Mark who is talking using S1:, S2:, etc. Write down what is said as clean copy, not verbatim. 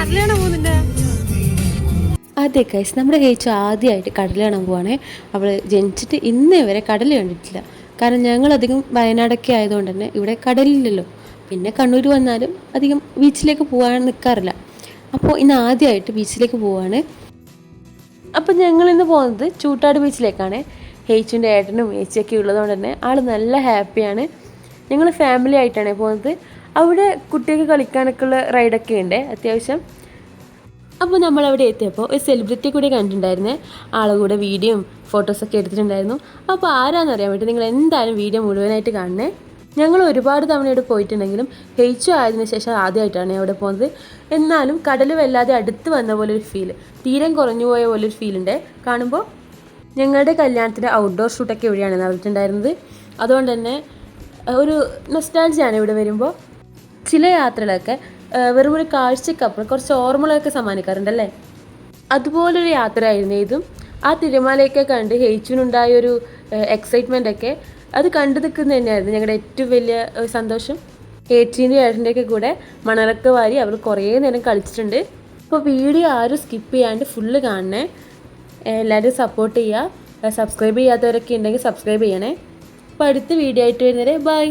S1: കടൽ കാണാൻ പോകുന്നുണ്ട്. അതെ ഗൈസ്, നമ്മുടെ ഹേച്ചു ആദ്യമായിട്ട് കടൽ കാണാൻ പോവാണേ. അവൾ ജനിച്ചിട്ട് ഇന്നേ വരെ കടൽ കണ്ടിട്ടില്ല. കാരണം ഞങ്ങളധികം വയനാടൊക്കെ ആയതുകൊണ്ട് തന്നെ ഇവിടെ കടലില്ലല്ലോ. പിന്നെ കണ്ണൂർ വന്നാലും അധികം ബീച്ചിലേക്ക് പോകാൻ നിൽക്കാറില്ല. അപ്പോൾ ഇന്ന് ആദ്യമായിട്ട് ബീച്ചിലേക്ക് പോവാണ്. അപ്പോൾ ഞങ്ങളിന്ന് പോകുന്നത് ചൂട്ടാട് ബീച്ചിലേക്കാണ്. ഹേച്ചുൻ്റെ ഏട്ടനും ഏച്ചിയൊക്കെ ഉള്ളതുകൊണ്ട് തന്നെ ആൾ നല്ല ഹാപ്പിയാണ്. ഞങ്ങൾ ഫാമിലി ആയിട്ടാണ് പോകുന്നത്. അവിടെ കുട്ടികൾക്ക് കളിക്കാനൊക്കെ ഉള്ള റൈഡൊക്കെ ഉണ്ട് അത്യാവശ്യം. അപ്പോൾ നമ്മളവിടെ എത്തിയപ്പോൾ ഒരു സെലിബ്രിറ്റി കൂടി കണ്ടിട്ടുണ്ടായിരുന്നേ. ആളെ കൂടെ വീഡിയോയും ഫോട്ടോസൊക്കെ എടുത്തിട്ടുണ്ടായിരുന്നു. അപ്പോൾ ആരാന്നറിയാൻ വേണ്ടി നിങ്ങൾ എന്തായാലും വീഡിയോ മുഴുവനായിട്ട് കാണണേ. ഞങ്ങൾ ഒരുപാട് തവണ ഇവിടെ പോയിട്ടുണ്ടെങ്കിലും ഹെയ്ച്ചു ആയതിനു ശേഷം ആദ്യമായിട്ടാണ് അവിടെ പോകുന്നത്. എന്നാലും കടൽ വല്ലാതെ അടുത്ത് വന്ന പോലൊരു ഫീൽ, തീരം കുറഞ്ഞു പോയ പോലൊരു ഫീലുണ്ട് കാണുമ്പോൾ. ഞങ്ങളുടെ കല്യാണത്തിൻ്റെ ഔട്ട്ഡോർ ഷൂട്ടൊക്കെ ഇവിടെയാണ് നടന്നിട്ടുണ്ടായിരുന്നത്. അതുകൊണ്ട് തന്നെ ഒരു നൊസ്റ്റാൾജിയാണ് ഇവിടെ വരുമ്പോൾ. ചില യാത്രകളൊക്കെ വെറും ഒരു കാഴ്ചക്കപ്പുറം കുറച്ച് ഓർമ്മകളൊക്കെ സമ്മാനിക്കാറുണ്ടല്ലേ. അതുപോലൊരു യാത്രയായിരുന്നു ഇതും. ആ തിരമാലയൊക്കെ കണ്ട് ഹെയ്ച്ചുവിനുണ്ടായൊരു എക്സൈറ്റ്മെൻറ്റൊക്കെ അത് കണ്ടു നിൽക്കുന്നത് തന്നെയായിരുന്നു ഞങ്ങളുടെ ഏറ്റവും വലിയ സന്തോഷം. ഏച്ചീൻ്റെ ഏട്ടൻ്റെയൊക്കെ കൂടെ മണലൊക്കെ വാരി അവർ കുറേ നേരം കളിച്ചിട്ടുണ്ട്. അപ്പോൾ വീഡിയോ ആരും സ്കിപ്പ് ചെയ്യാണ്ട് ഫുള്ള് കാണണേ. എല്ലാവരും സപ്പോർട്ട് ചെയ്യുക. സബ്സ്ക്രൈബ് ചെയ്യാത്തവരൊക്കെ ഉണ്ടെങ്കിൽ സബ്സ്ക്രൈബ് ചെയ്യണേ. അപ്പോൾ അടുത്ത വീഡിയോ ആയിട്ട് വരുന്നവരെ ബൈ.